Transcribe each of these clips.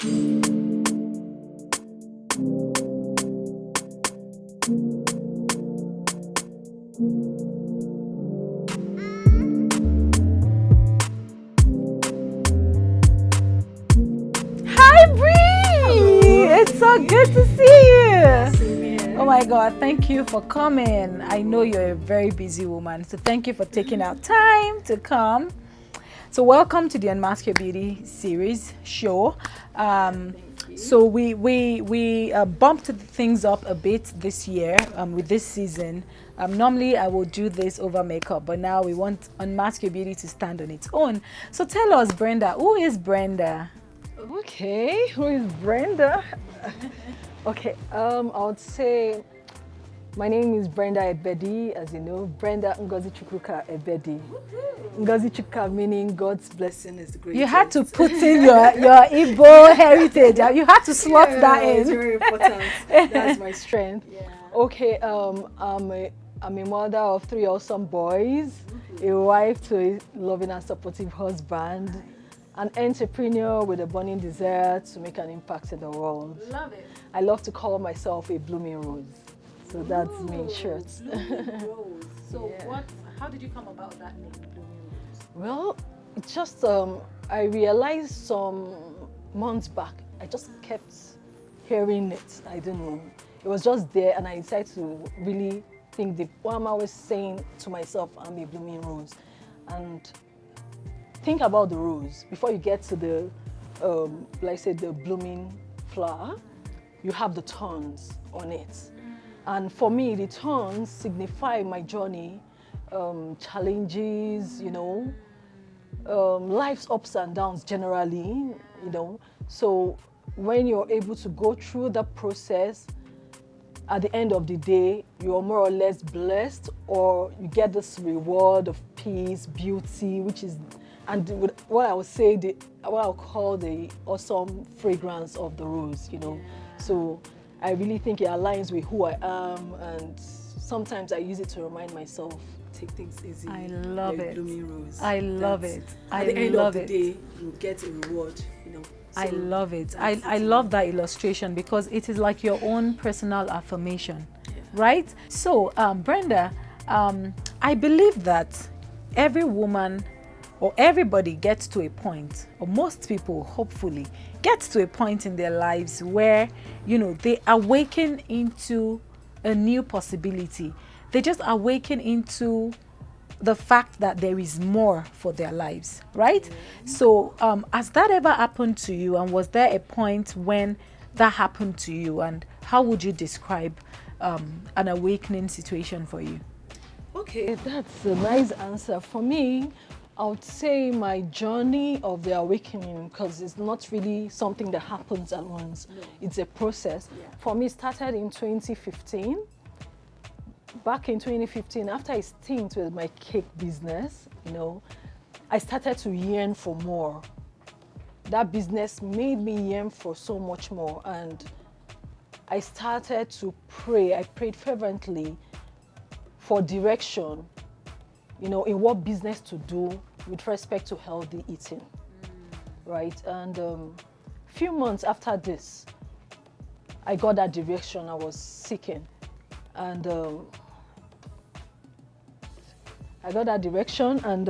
Hi, Bree! It's so good to see you. Oh my God, thank you for coming. I know you're a very busy woman, so thank you for taking out time to come. So welcome to the Unmask Your Beauty series show. So we bumped things up a bit this year with this season. Normally I will do this over makeup, but now we want Unmask Your Beauty to stand on its own. So tell us, Brenda, who is Brenda? Okay, who is Brenda? Okay, I would say my name is Brenda Ebedi, as you know, Brenda Ngozi Chukwuka Ebedi. Ngozi Chukwuka meaning God's blessing is the greatest. You had to put in your Igbo heritage. You had to slot that in. It's very important. That's my strength. Yeah. Okay, I'm a mother of 3 awesome boys, a wife to a loving and supportive husband, an entrepreneur with a burning desire to make an impact in the world. Love it. I love to call myself a blooming rose. So that's me in short. Blooming Rose. So Yeah. how did you come about that name, Blooming Rose? Well, it's just I realized some months back, I just kept hearing it. I don't know. It was just there, and I decided to really think deep. What I'm always saying to myself, I'm a blooming rose. And think about the rose. Before you get to the, like I said, the blooming flower, you have the thorns on it. And for me, the thorns signify my journey, challenges, you know, life's ups and downs generally, you know. So when you're able to go through that process, at the end of the day, you're more or less blessed, or you get this reward of peace, beauty, which is, and what I would say, what I'll call the awesome fragrance of the rose, you know. So I really think it aligns with who I am, and sometimes I use it to remind myself, take things easy. I love You're a it. blooming rose. I love it. At the end of the day, you get a reward, you know. I love it. I love that illustration because it is like your own personal affirmation, right? So, Brenda, I believe that every woman or everybody gets to a point, or most people hopefully gets to a point in their lives where, you know, they awaken into a new possibility. They just awaken into the fact that there is more for their lives, right? So has that ever happened to you, and was there a point when that happened to you, and how would you describe an awakening situation for you? Okay, that's a nice answer. For me, I would say my journey of the awakening, because it's not really something that happens at once. No. It's a process. For me, it started in 2015. Back in 2015, after I stint with my cake business, you know, I started to yearn for more. That business made me yearn for so much more, and I started to pray. I prayed fervently for direction, you know, in what business to do with respect to healthy eating, right? And few months after this, I got that direction I was seeking, and I got that direction, and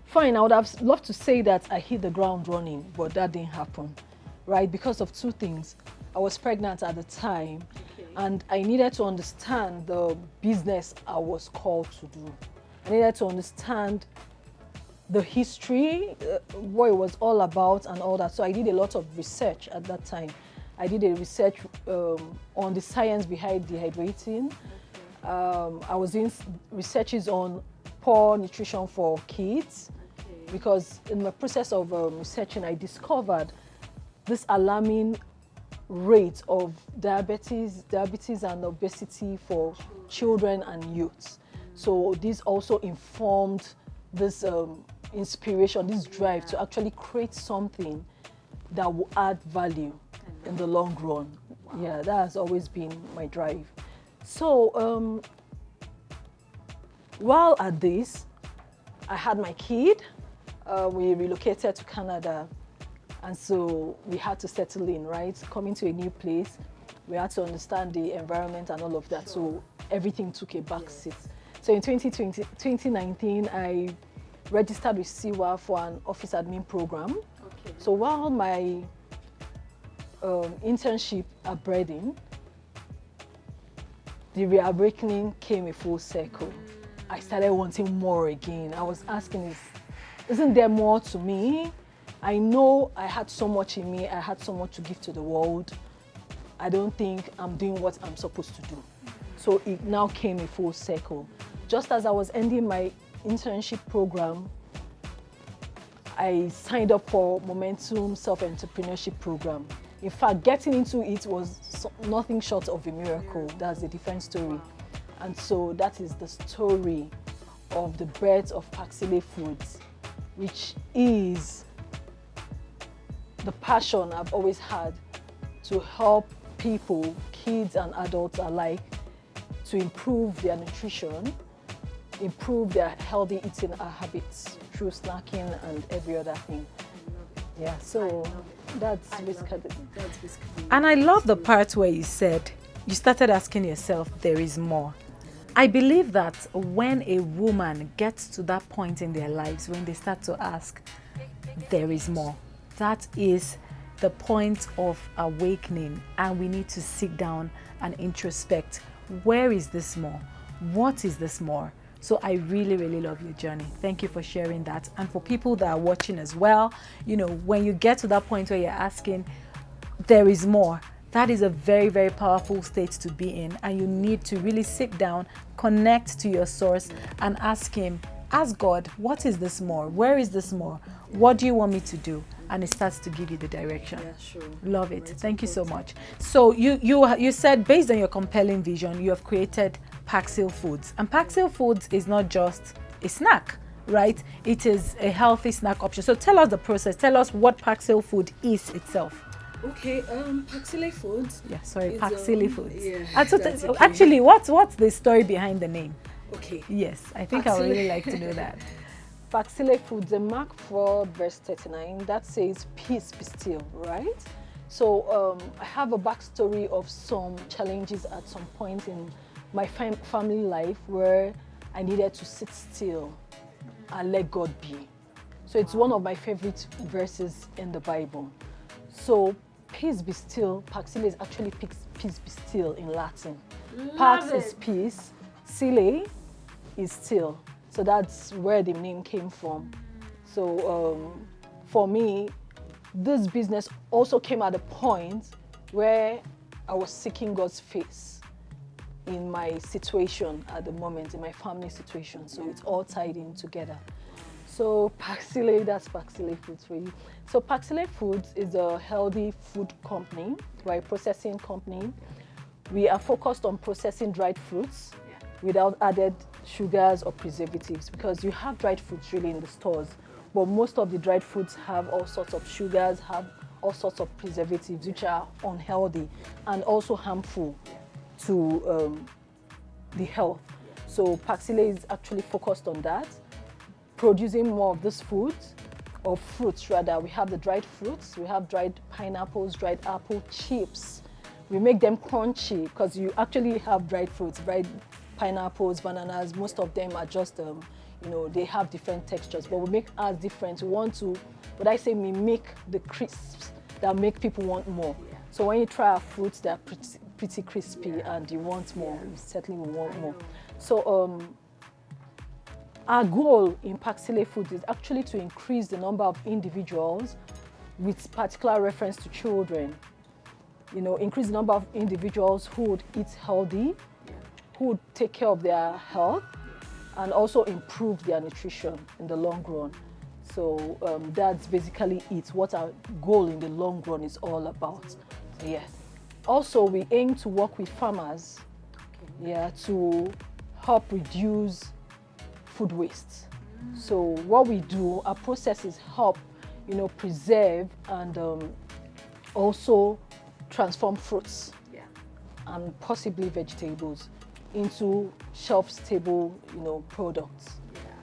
fine, I would have loved to say that I hit the ground running, but that didn't happen, right? Because of two things. I was pregnant at the time, and I needed to understand the business I was called to do. I needed to understand the history, what it was all about and all that. So I did a lot of research at that time. I did a research on the science behind dehydrating. I was doing researches on poor nutrition for kids, because in the process of researching, I discovered this alarming rate of diabetes and obesity for children and youths. So this also informed this inspiration, this drive to actually create something that will add value in the long run. Yeah, that has always been my drive. So while at this, I had my kid. We relocated to Canada, And so we had to settle in, right? Coming to a new place, we had to understand the environment and all of that. So everything took a back seat. So in 2019, I registered with CIWA for an office admin program. Okay. So while my internship at Brenda, the reawakening came a full circle. I started wanting more again. I was asking, isn't there more to me? I know I had so much in me. I had so much to give to the world. I don't think I'm doing what I'm supposed to do. So it now came a full circle. Just as I was ending my internship program, I signed up for Momentum Self-Entrepreneurship Program. In fact, getting into it was nothing short of a miracle. That's a different story. And so that is the story of the birth of Paxile Foods, which is the passion I've always had to help people, kids and adults alike, to improve their nutrition, improve their healthy eating habits through snacking and every other thing. Yeah, so that's basically. And I love the part where you said, you started asking yourself, there is more. I believe that when a woman gets to that point in their lives, when they start to ask, there is more, that is the point of awakening, and we need to sit down and introspect. Where is this more? What is this more? So I really, really love your journey. Thank you for sharing that. And for people that are watching as well, you know, when you get to that point where you're asking, there is more, that is a very, very powerful state to be in. And you need to really sit down, connect to your source and ask him, ask God, what is this more? Where is this more? What do you want me to do? And it starts to give you the direction. Yeah, sure. Love it. Thank you so much. So you said, based on your compelling vision, you have created Paxile Foods. And Paxile Foods is not just a snack, right? It is a healthy snack option. So tell us the process. Tell us what Paxile Food is itself. Okay, Paxile Foods. Yeah, sorry, Paxile Foods. Yeah, okay. Actually, what's the story behind the name? Okay. Yes, I think I would really like to know that. Paxile Foods, the Mark 4 verse 39, that says, peace be still, right? So I have a backstory of some challenges at some point in my family life where I needed to sit still and let God be. So it's one of my favorite verses in the Bible. So peace be still, Paxile is actually peace be still in Latin. Pax is peace, sile is still. So that's where the name came from. So for me, this business also came at a point where I was seeking God's face in my situation at the moment, in my family situation. So it's all tied in together. So Paxile, that's Paxile Foods for you. So Paxile Foods is a healthy food company. We're a processing company. We are focused on processing dried fruits without added sugars or preservatives, because you have dried fruits really in the stores, but most of the dried fruits have all sorts of sugars, have all sorts of preservatives, which are unhealthy and also harmful to the health. So Paxile is actually focused on that, producing more of this food, or fruits rather. We have the dried fruits, we have dried pineapples, dried apple chips. We make them crunchy because you actually have dried fruits, dried pineapples, bananas. Most of them are just, you know, they have different textures, but we make ours different. We want to, we make the crisps that make people want more. Yeah. So when you try our fruits, they're pretty crispy, and you want more. You certainly will want more. So our goal in Paxile Foods is actually to increase the number of individuals with particular reference to children. You know, increase the number of individuals who would eat healthy, who would take care of their health, and also improve their nutrition in the long run. So that's basically it, what our goal in the long run is all about. Yeah. Also, we aim to work with farmers, to help reduce food waste. So what we do, our processes help, you know, preserve and also transform fruits and possibly vegetables into shelf-stable, you know, products.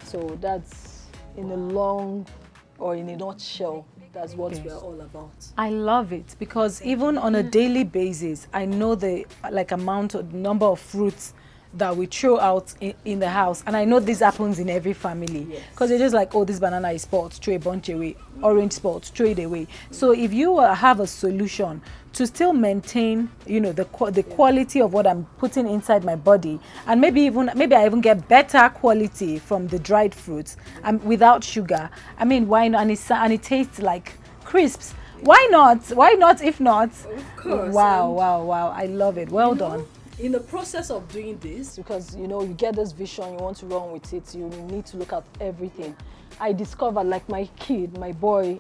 So that's in a nutshell That's what Okay. we're all about. I love it because even on a daily basis, I know the like amount of number of fruits that we throw out in the house, and I know this happens in every family because they're just like, oh, this banana is spoiled, throw a bunch away, orange spoiled, throw it away. So if you have a solution to still maintain, you know, the quality of what I'm putting inside my body, and maybe I even get better quality from the dried fruits, without sugar. I mean, why not? And it tastes like crisps. Why not? Why not? If not, Of course. wow! I love it. Well done. In the process of doing this, because you know you get this vision, you want to run with it, you need to look at everything. I discovered, like my kid, my boy,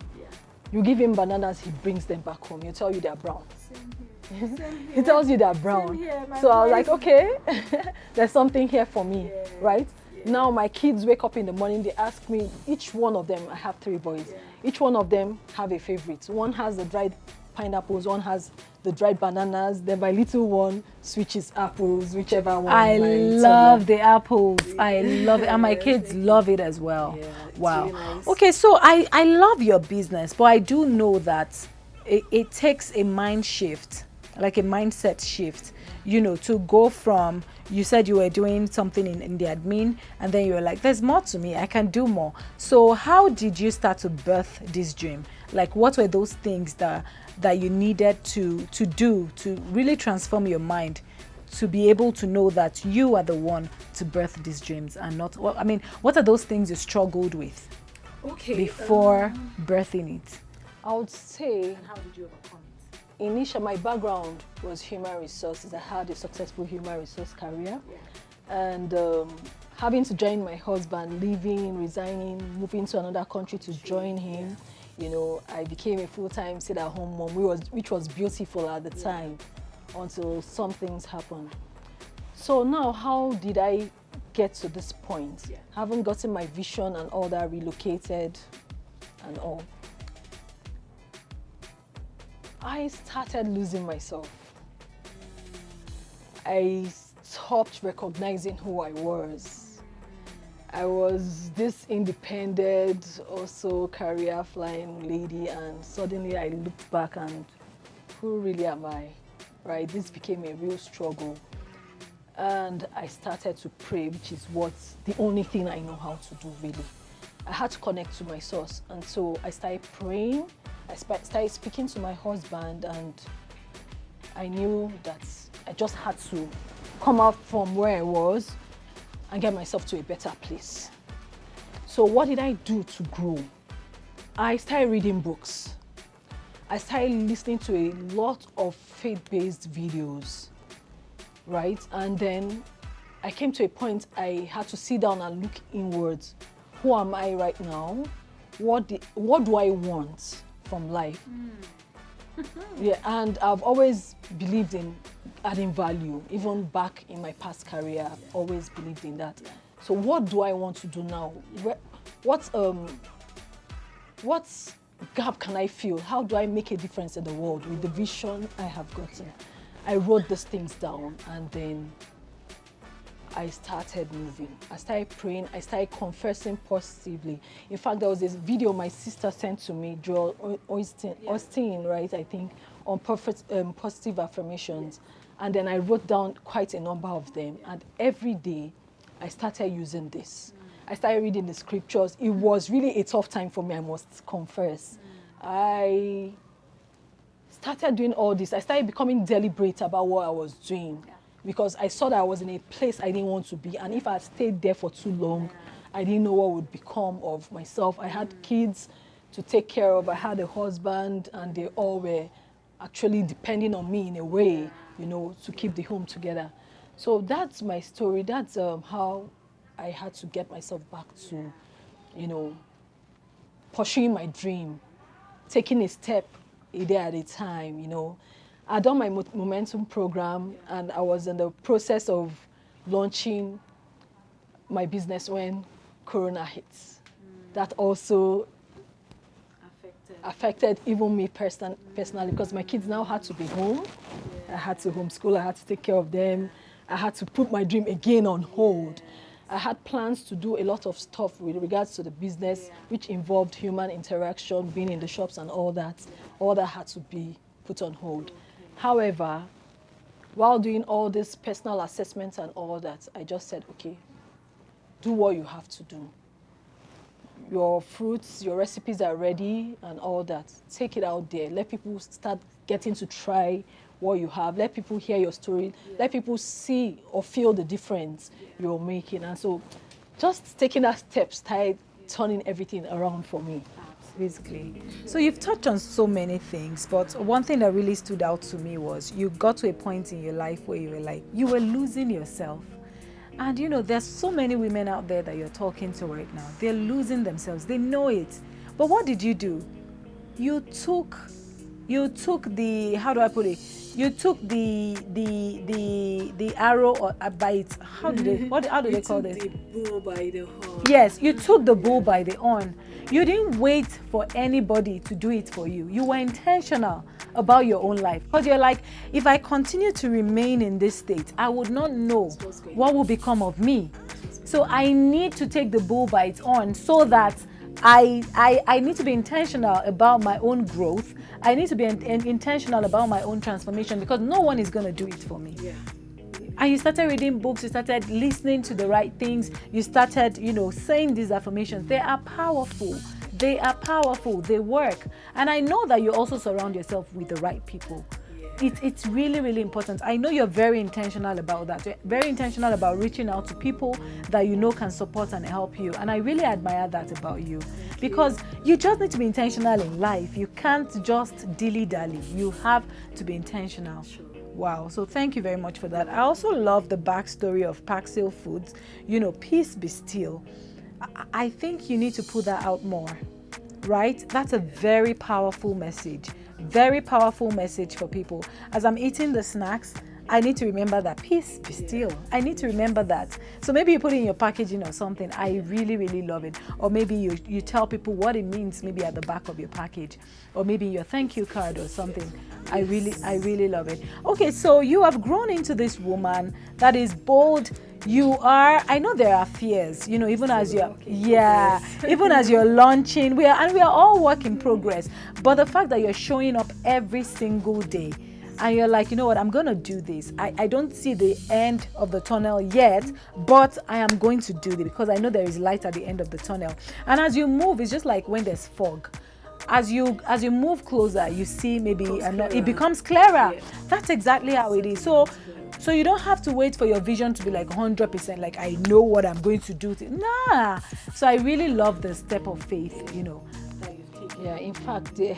you give him bananas, he brings them back home. He tell you they're brown. Same here. He tells you they're brown. So I was like, okay, there's something here for me, right? Now my kids wake up in the morning, they ask me, each one of them, I have 3 boys, each one of them have a favorite. One has the dried pineapples, one has the dried bananas, then my little one switches apples, whichever one. I love the apples. I love it, and my kids love it as well. Wow. Really nice. Okay, so I love your business, but I do know that it takes a mind shift, like a mindset shift, you know, to go from, you said you were doing something in the admin, and then you were like, there's more to me, I can do more. So how did you start to birth this dream? Like, what were those things that you needed to do to really transform your mind, to be able to know that you are the one to birth these dreams and not, well, I mean, what are those things you struggled with before birthing it? I would say, And how did you overcome it? initially my background was human resources. I had a successful human resource career, and having to join my husband, leaving, resigning, moving to another country to join him, you know, I became a full-time sit-at-home mom, which was beautiful at the time, until some things happened. So now, how did I get to this point? Having gotten my vision and all that, relocated and all, I started losing myself. I stopped recognizing who I was. I was this independent, also career flying lady, and suddenly I looked back and who really am I, right? This became a real struggle. And I started to pray, which is the only thing I know how to do really. I had to connect to my source, and so I started praying. I started speaking to my husband, and I knew that I just had to come out from where I was and get myself to a better place. So what did I do to grow? I started reading books. I started listening to a lot of faith-based videos, right? And then I came to a point I had to sit down and look inwards. Who am I right now? What do I want from life? Yeah, and I've always believed in adding value. Even back in my past career, I've always believed in that. So what do I want to do now? What gap can I fill? How do I make a difference in the world with the vision I have gotten? I wrote these things down, and then I started moving. I started praying. I started confessing positively. In fact, there was this video my sister sent to me, Joel Austin, right, I think, on positive affirmations. And then I wrote down quite a number of them. And every day, I started using this. I started reading the scriptures. It was really a tough time for me, I must confess. I started doing all this. I started becoming deliberate about what I was doing, because I saw that I was in a place I didn't want to be. And if I had stayed there for too long, I didn't know what would become of myself. I had kids to take care of. I had a husband, and they all were actually depending on me in a way, you know, to keep the home together. So that's my story. That's how I had to get myself back to, you know, pursuing my dream, taking a step a day at a time, you know. I'd done my momentum program, and I was in the process of launching my business when Corona hits. That also affected even me personally, because my kids now had to be home. I had to homeschool, I had to take care of them. I had to put my dream again on hold. I had plans to do a lot of stuff with regards to the business, which involved human interaction, being in the shops and all that. All that had to be put on hold. However, while doing all this personal assessments and all that, I just said, okay, do what you have to do. Your fruits, your recipes are ready and all that. Take it out there. Let people start getting to try what you have. Let people hear your story. Let people see or feel the difference you're making. And so just taking that step started turning everything around for me. Basically. So you've touched on so many things, but one thing that really stood out to me was you got to a point in your life where you were like, you were losing yourself. And you know, there's so many women out there that you're talking to right now. They're losing themselves. They know it. But what did you do? You took the, how do I put it? You took the arrow or by it. How do they call this? The bull by the horn. Yes, you took the bull by the horn. You didn't wait for anybody to do it for you. You were intentional about your own life. Because you're like, if I continue to remain in this state, I would not know what will become of me. So I need to take the bull by its horn so that I need to be intentional about my own growth. I need to be intentional about my own transformation because no one is going to do it for me. Yeah. And you started reading books, you started listening to the right things, you started, saying these affirmations. They are powerful. They are powerful. They work. And I know that you also surround yourself with the right people. It's really, really important. I know you're very intentional about that. You're very intentional about reaching out to people that you know can support and help you. And I really admire that about you because you just need to be intentional in life. You can't just dilly-dally. You have to be intentional. Wow. So thank you very much for that. I also love the backstory of Paxil Foods. Peace be still. I think you need to put that out more, right? That's a very powerful message. Very powerful message for people. As I'm eating the snacks, I need to remember that peace be still. I need to remember that. So maybe you put it in your packaging or something. I really, really love it. Or maybe you tell people what it means maybe at the back of your package. Or maybe your thank you card or something. I really love it. Okay, so you have grown into this woman that is bold. I know there are fears, even as even as you're launching, we are all work in progress. But the fact that you're showing up every single day and you're like, you know what, I'm going to do this. I don't see the end of the tunnel yet, but I am going to do it because I know there is light at the end of the tunnel. And as you move, it's just like when there's fog. As you move closer, you see it becomes clearer. Yeah. That's exactly how it is. So you don't have to wait for your vision to be like 100%, like I know what I'm going to do. Nah. So I really love the step of faith, Yeah, in fact, there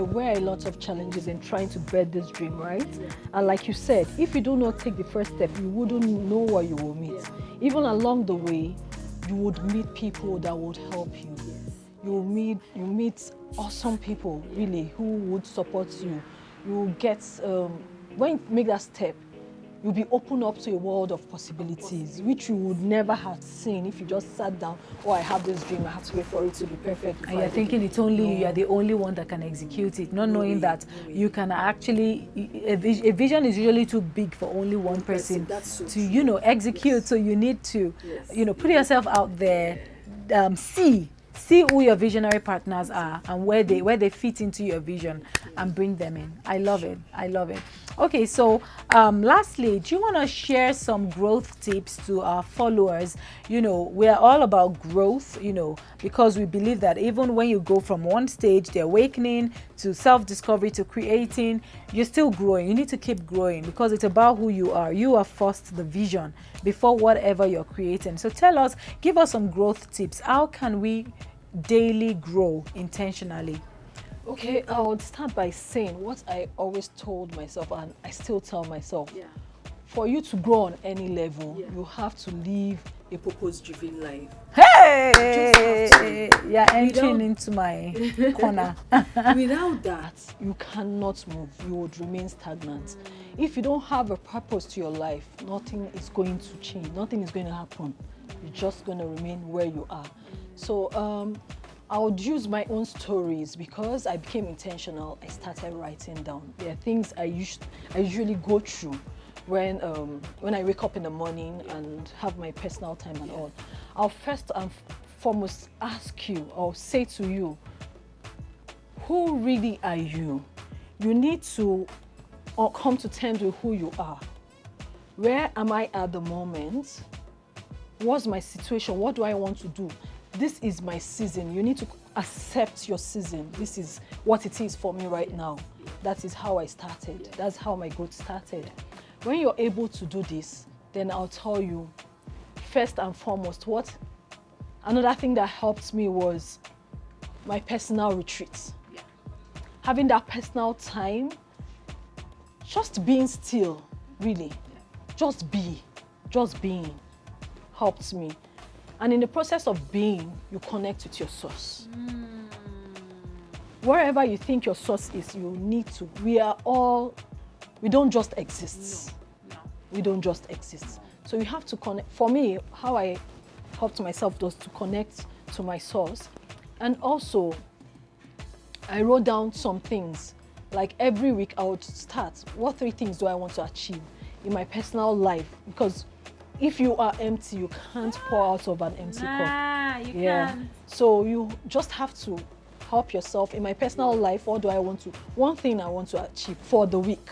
were a lot of challenges in trying to birth this dream, right? Yeah. And like you said, if you do not take the first step, you wouldn't know what you will meet. Yeah. Even along the way, you would meet people that would help you. Yes. You meet awesome people, really, who would support you. You will get, when you make that step, you'll be open up to a world of possibilities, which you would never have seen if you just sat down, I have this dream, I have to wait for it to be perfect. And you're thinking you're the only one that can execute it, not knowing that you can actually, a vision is usually too big for only one person to, execute. Yes. So you need to, put yourself out there, see who your visionary partners are and where they fit into your vision and bring them in. I love it. Okay, so lastly, do you want to share some growth tips to our followers? We're all about growth, because we believe that even when you go from one stage, the awakening, to self-discovery, to creating, you're still growing. You need to keep growing because it's about who you are. You are first the vision before whatever you're creating. So give us some growth tips. How can we daily grow intentionally? Okay, I would start by saying what I always told myself and I still tell myself. Yeah. For you to grow on any level, you have to live a purpose-driven life. Hey! You're entering into my corner. Without that, you cannot move. You would remain stagnant. If you don't have a purpose to your life, nothing is going to change. Nothing is going to happen. You're just going to remain where you are. So I would use my own stories because I became intentional. I started writing down. There are things I usually go through, when I wake up in the morning and have my personal time and all, I'll first and foremost ask you or say to you, who really are you? You need to come to terms with who you are. Where am I at the moment? What's my situation? What do I want to do? This is my season. You need to accept your season. This is what it is for me right now. That is how I started. That's how my growth started. When you're able to do this, then I'll tell you, first and foremost, another thing that helped me was my personal retreats. Having that personal time, just being still, really. Just being helped me. And in the process of being, you connect with your source. Wherever you think your source is, you need to. We don't just exist. No. We don't just exist. So you have to connect. For me, how I helped myself was to connect to my source. And also, I wrote down some things. Like every week I would start, what 3 things do I want to achieve in my personal life? Because if you are empty, you can't pour out of an empty cup. You can't. So you just have to help yourself. In my personal life, one thing I want to achieve for the week.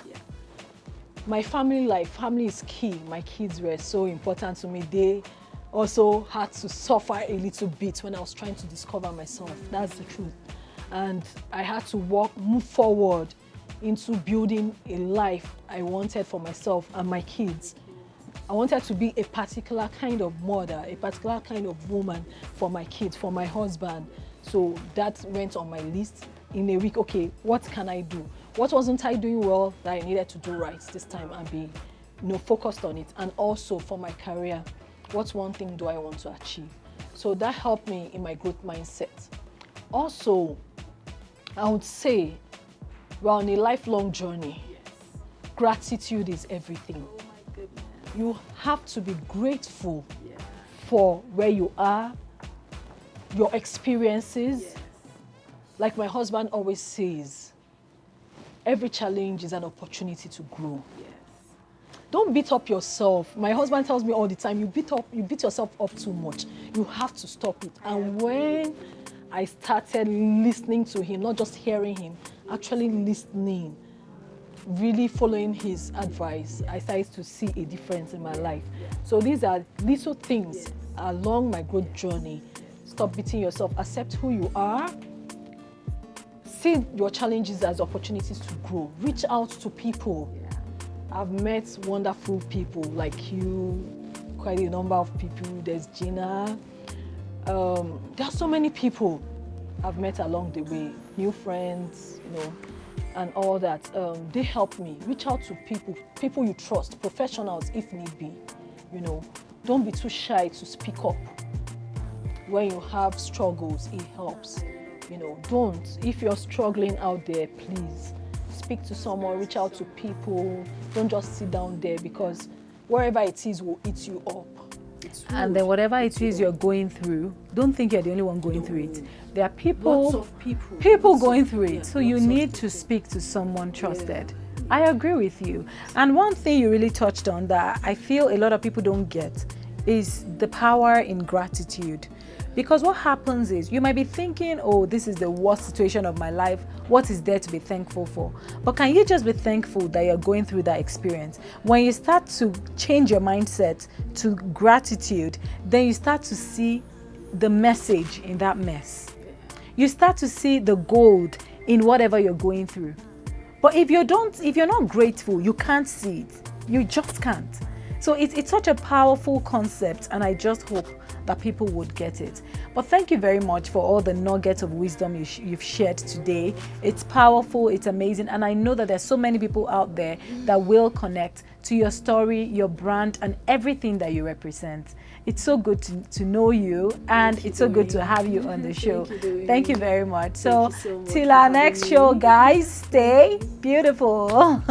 My family life, family is key. My kids were so important to me. They also had to suffer a little bit when I was trying to discover myself. That's the truth. And I had to move forward into building a life I wanted for myself and my kids. I wanted to be a particular kind of mother, a particular kind of woman for my kids, for my husband. So that went on my list in a week. Okay, what can I do? What wasn't I doing well that I needed to do right this time and be focused on it? And also for my career, what one thing do I want to achieve? So that helped me in my growth mindset. Also, I would say we're on a lifelong journey. Gratitude is everything. Oh my goodness. You have to be grateful for where you are, your experiences. Like my husband always says, every challenge is an opportunity to grow. Don't beat up yourself. My husband tells me all the time, you beat yourself up too much. You have to stop it. And when I started listening to him, not just hearing him, actually listening, really following his advice, I started to see a difference in my life. So these are little things along my growth journey. Stop beating yourself. Accept who you are. See your challenges as opportunities to grow. Reach out to people. I've met wonderful people like you, quite a number of people. There's Gina. There are so many people I've met along the way, new friends, and all that. They help me. Reach out to people you trust, professionals if need be. Don't be too shy to speak up. When you have struggles, it helps. If you're struggling out there, please speak to someone, reach out to people. Don't just sit down there, because wherever it is will eat you up. And then whatever it is you're going through, don't think you're the only one going through it. There are people going through it. So you need to speak to someone trusted. I agree with you. And one thing you really touched on that I feel a lot of people don't get is the power in gratitude. Because what happens is you might be thinking, oh, this is the worst situation of my life. What is there to be thankful for? But can you just be thankful that you're going through that experience? When you start to change your mindset to gratitude, then you start to see the message in that mess. You start to see the gold in whatever you're going through. But if you're not grateful, you can't see it. You just can't. So it's such a powerful concept, and I just hope that people would get it. But thank you very much for all the nuggets of wisdom you've shared today. It's powerful, it's amazing, and I know that there's so many people out there that will connect to your story, your brand, and everything that you represent. It's so good to know you, and it's so good to have you on the show. Thank you very much. So till our next show, guys, stay beautiful.